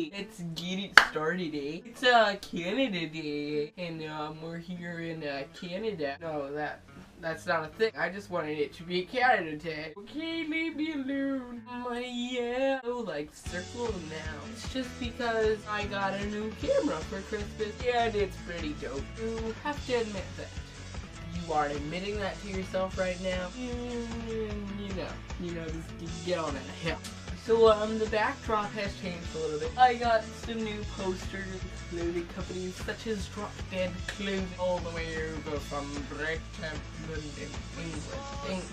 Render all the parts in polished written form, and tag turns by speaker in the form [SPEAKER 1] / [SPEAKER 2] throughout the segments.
[SPEAKER 1] Hey, it's Get It Started Day. It's Canada Day, and we're here in Canada. No, that's not a thing. I just wanted it to be Canada Day. Okay, leave me alone. Yeah. Oh, like circle now. It's just because I got a new camera for Christmas, and it's pretty dope. You have to admit that. You aren't admitting that to yourself right now. You know, just get on that hill. So, the backdrop has changed a little bit. I got some new posters with clothing companies such as Drop Dead Clothing all the way over from Brighton, England.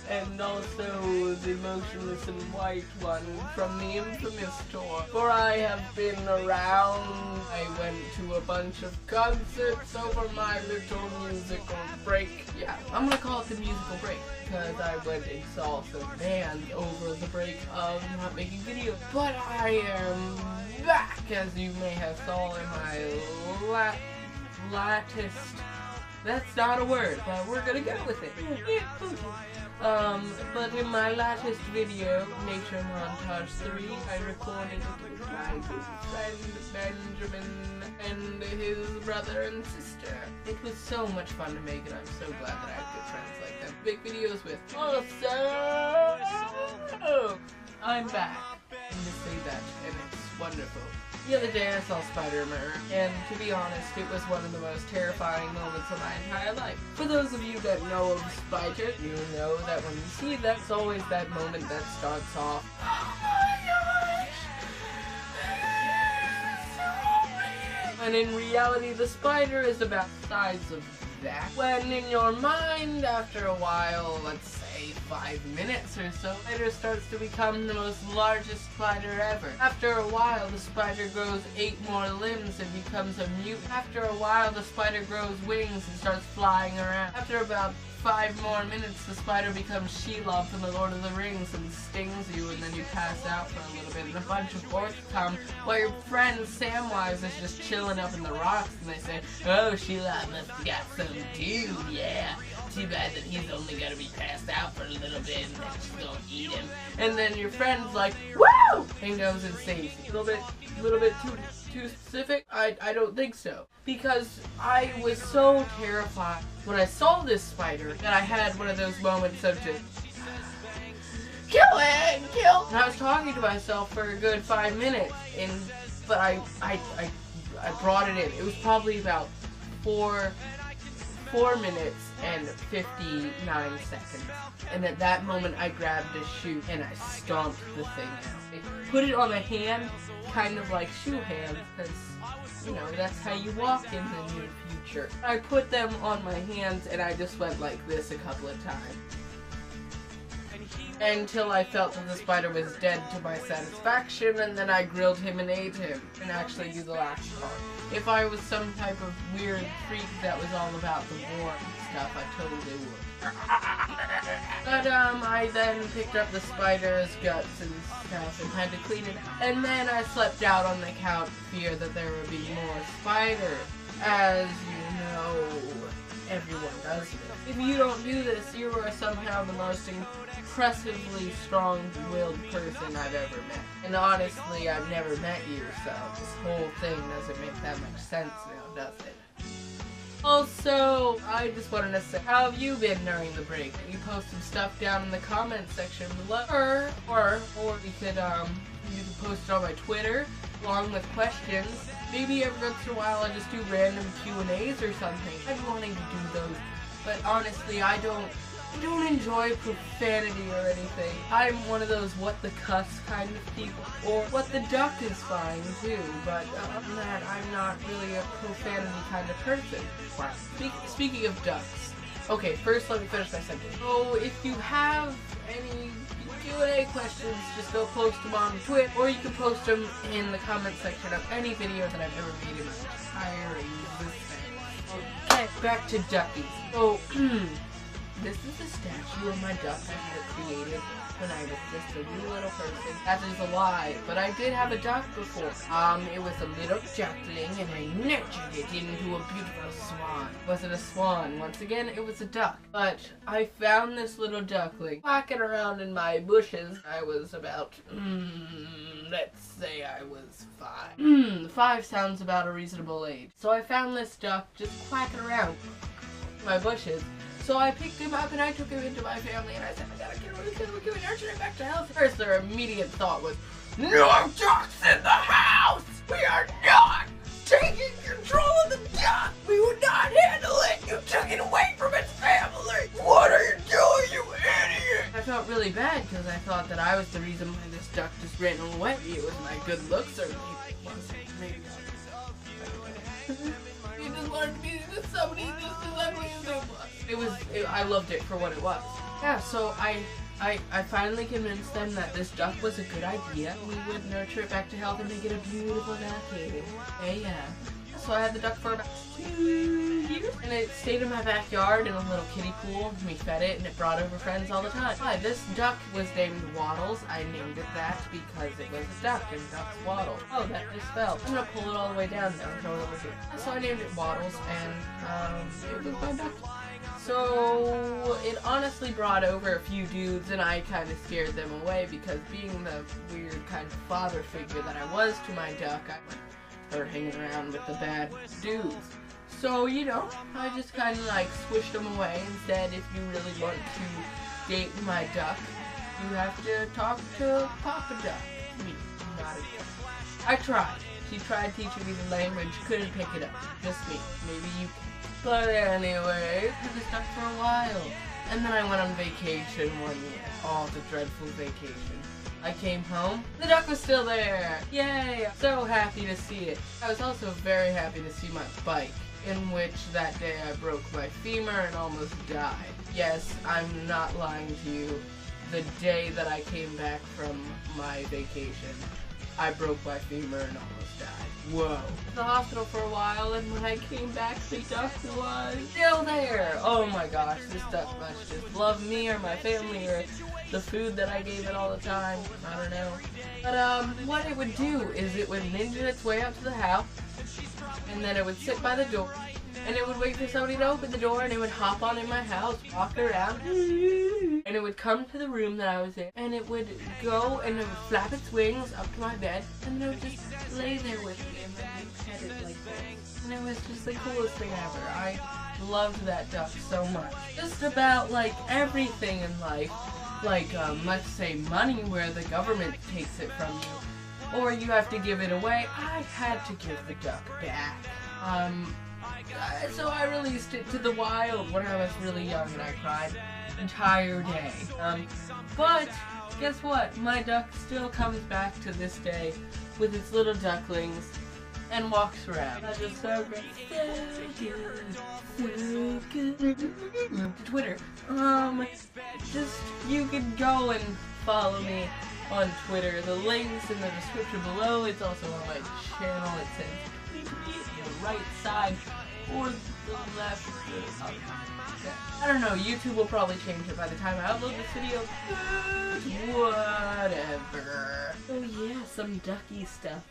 [SPEAKER 1] And also the motionless and white one from the infamous tour. For I have been around. I went to a bunch of concerts over my little musical break. Yeah, I'm gonna call it the musical break because I went and saw some bands over the break of not making videos. But I am back, as you may have saw in my latest. That's not a word, but we're gonna go with it. But in my latest video, Nature Montage 3, I recorded it with my good friend Benjamin and his brother and sister. It was so much fun to make, and I'm so glad that I have good friends like them. Big videos with. Also, I'm back. And to say that, and it's wonderful. The other day I saw Spider-Man, and to be honest, it was one of the most terrifying moments of my entire life. For those of you that know of Spider, you know that when you see that, it's always that moment that starts off, oh my gosh! And in reality, the spider is about the size of that. When in your mind, after a while, let's say 5 minutes or so, the spider starts to become the most largest spider ever. After a while, the spider grows 8 more limbs and becomes a mutant. After a while, the spider grows wings and starts flying around. After about 5 more minutes, the spider becomes Shelob from the Lord of the Rings and stings you, and then you pass out for a little bit, and a bunch of orcs come while your friend Samwise is just chilling up in the rocks, and they say, oh, Shelob must have got some too, yeah. Too bad that he's only gonna be passed out for a little bit and then just don't eat him. And then your friend's like, woo! And goes and saves you. A little bit too specific? I don't think so. Because I was so terrified when I saw this spider that I had one of those moments of just, kill it! Kill! And I was talking to myself for a good 5 minutes, but I brought it in. It was probably about 4 minutes and 59 seconds. And at that moment I grabbed a shoe and I stomped the thing out. I put it on a hand, kind of like shoe hands, because, you know, that's how you walk in the near future. I put them on my hands and I just went like this a couple of times. Until I felt that the spider was dead to my satisfaction, and then I grilled him and ate him, and actually do the last part. If I was some type of weird freak that was all about the war and stuff, I totally would. But I then picked up the spider's guts and stuff and had to clean it out. And then I slept out on the couch in fear that there would be more spiders. As you know, everyone does this. If you don't do this, you are somehow the most impressively strong-willed person I've ever met. And honestly, I've never met you, so this whole thing doesn't make that much sense now, does it? Also, I just wanted to say, how have you been during the break? You post some stuff down in the comments section below, or you could post it on my Twitter, along with questions. Maybe every once in a while I just do random Q&As or something. I'm wanting to do those, but honestly, I don't enjoy profanity or anything. I'm one of those what the cuss kind of people, or what the duck is fine too, but other than that, I'm not really a profanity kind of person. Wow. Speaking of ducks, okay, first let me finish my sentence. So if you have any Q&A questions, just go post them on Twitter, or you can post them in the comment section of any video that I've ever made in my entire existence. Okay, back to duckies. So, this is a statue of my duck I had created when I was just a wee little person. That is a lie, but I did have a duck before. It was a little duckling, and I nurtured it into a beautiful swan. Was it a swan? Once again, it was a duck. But I found this little duckling walking around in my bushes. I was about, let's say I was 5. 5 sounds about a reasonable age. So I found this duck just quacking around in my bushes. So I picked him up and I took him into my family and I said, I gotta get rid of him, we nurture him back to health. First, their immediate thought was, no ducks in the house! We are not taking control of the duck! We would not handle it! You took it away from its family! What are you doing, you idiot? I felt really bad because I thought that I was the reason why this duck just ran away. It was my good looks or maybe he just wanted to be somebody just as ugly as it was. I loved it for what it was. Yeah, so I finally convinced them that this duck was a good idea. We would nurture it back to health and make it a beautiful duck. Hey, yeah. So I had the duck for about 2 years, and it stayed in my backyard in a little kiddie pool. We fed it, and it brought over friends all the time. Hi, this duck was named Waddles. I named it that because it was a duck, and ducks waddle. Oh, that just fell. I'm gonna pull it all the way down now. Show it over here. So I named it Waddles, and it was my duck. So it honestly brought over a few dudes, and I kind of scared them away because being the weird kind of father figure that I was to my duck, I started hanging around with the bad dudes. So, you know, I just kind of like swished them away and said, if you really want to date my duck, you have to talk to Papa Duck. Me, not a duck. I tried. She tried teaching me the language, couldn't pick it up. Just me. Maybe you can. But anyway, I had this duck for a while. And then I went on vacation one year. Oh, the dreadful vacation. I came home, the duck was still there. Yay! So happy to see it. I was also very happy to see my bike, in which that day I broke my femur and almost died. Yes, I'm not lying to you. The day that I came back from my vacation, I broke my femur and almost died. Whoa. At the hospital for a while, and when I came back, the duck was still there. Oh my gosh, this duck must just love me or my family or the food that I gave it all the time. I don't know. But what it would do is it would ninja its way up to the house, and then it would sit by the door, and it would wait for somebody to open the door, and it would hop on in my house, walk around, and it would come to the room that I was in, and it would go and it would flap its wings up to my bed, and it would just lay there with me, and then we'd pet it like this. And it was just the coolest thing ever. I loved that duck so much. Just about like everything in life. Like, let's say money where the government takes it from you, or you have to give it away. I had to give the duck back. So I released it to the wild when I was really young and I cried the entire day. But guess what? My duck still comes back to this day with its little ducklings and walks around. That is so great. So good. Twitter. Just, you can go and follow me on Twitter. The link's in the description below. It's also on my channel. It says the right side or the left. I don't know. YouTube will probably change it by the time I upload this video. Whatever. Oh yeah, some ducky stuff.